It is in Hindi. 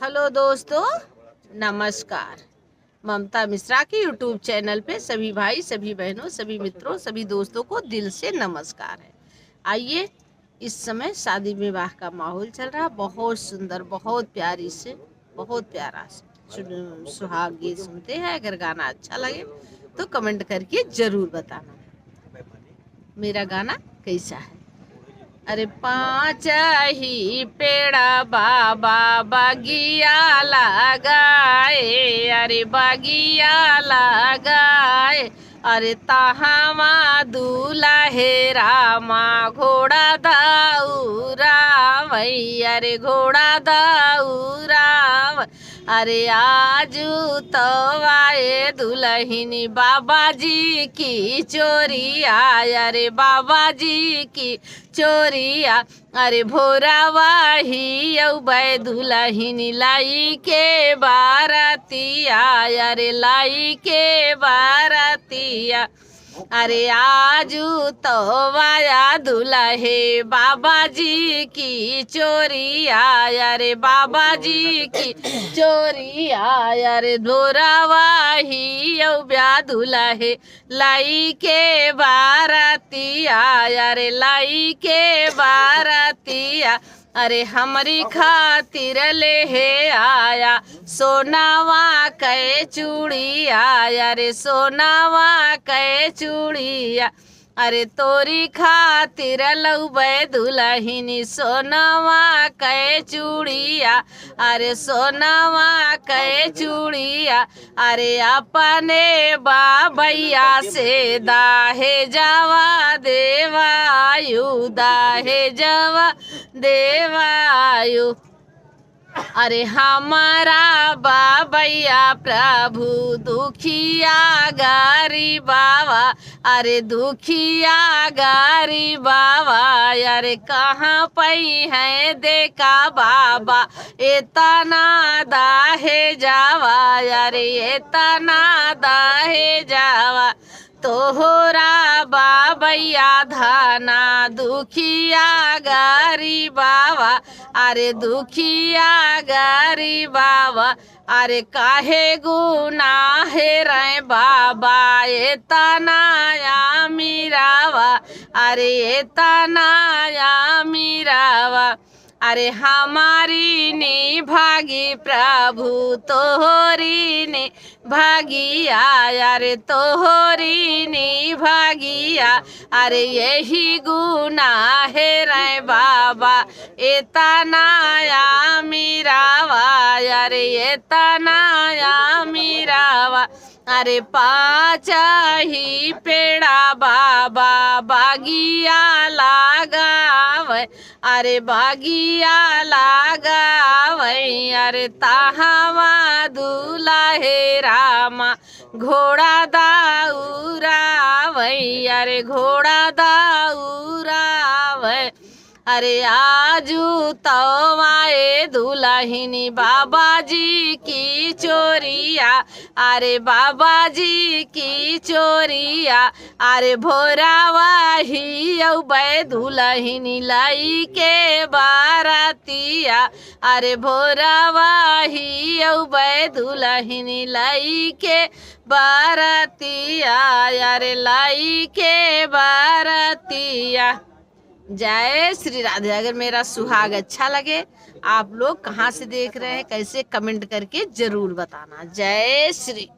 हेलो दोस्तों, नमस्कार। ममता मिश्रा के यूट्यूब चैनल पे सभी भाई, सभी बहनों, सभी मित्रों, सभी दोस्तों को दिल से नमस्कार है। आइए, इस समय शादी विवाह का माहौल चल रहा, बहुत सुंदर, बहुत प्यारी से, बहुत प्यारा सुहाग गीत सुनते हैं। अगर गाना अच्छा लगे तो कमेंट करके जरूर बताना मेरा गाना कैसा है। अरे पाँच ही पेड़ा बाबा बगिया लगाए, अरे बगिया लगाए, अरे तहामा दूल्हे रामा घोड़ा दाऊरा वही, अरे घोड़ा दाऊरा। अरे आजू तो आए दुल्हनी बाबा जी की चोरिया, अरे बाबा जी की चोरिया। अरे भोरावा ही अउबै दुल्हनी लाई के बारातिया, अरे लाई के बारातिया। अरे आजू तो आया दुल्हे बाबा जी की चोरिया, अरे बाबा जी की चोरिया। अरे भोरावा ही अउब्या दुल्हे लाई के बारातिया, अरे लाई के बारातिया। अरे हमरी खातिर ले हे आया सोनावा कै चूड़िया, अरे सोनावा कै चूड़िया। अरे तोरी खातिर लउबै दुल्हनी सोनावा कै चूड़िया, अरे सोनावा कै चूड़िया। अरे अपने बाबैया से दाहे जावा देवायु, दाहे जावा देवायु। अरे हमारा बाबैया प्रभु दुखिया गरीबावा, अरे दुखिया गरीबावा। अरे कहाँ पई है देखा बाबा इतना दाहे जावा, अरे इतना दाहे जावा। तोहरा बाबैया धाना दुखिया गरीबावा, अरे दुखिया गरीबावा। अरे काहे गुनाह रे बाबा इतना या मीरावा, अरे इतना या मीरावा। अरे हमारी ने भागी प्रभु तोहरी ने भागिया, अरे तोहरी ने भागिया। अरे यही गुनाह रे बाबा इतना या मीरावा, अरे इतना या मीरावा। अरे पाँच ही पेड़ा बाबा बागिया लगावे, अरे बागिया लगावे। अरे ताहवा दुल्हे रामा घोड़ा दाऊरावे, अरे घोड़ा दाऊरावे। अरे आजू तो आए दुल्हनी बाबा जी की चोरिया, अरे बाबा जी की चोरिया। अरे भोरावा ही अउबै दुल्हनी लाई के बारातिया, अरे भोरावा ही अउबै दुल्हनी लाई के बारातिया, अरे लाई के बारातिया। जय श्री राधे। अगर मेरा सुहाग अच्छा लगे, आप लोग कहाँ से देख रहे हैं, कैसे, कमेंट करके जरूर बताना। जय श्री।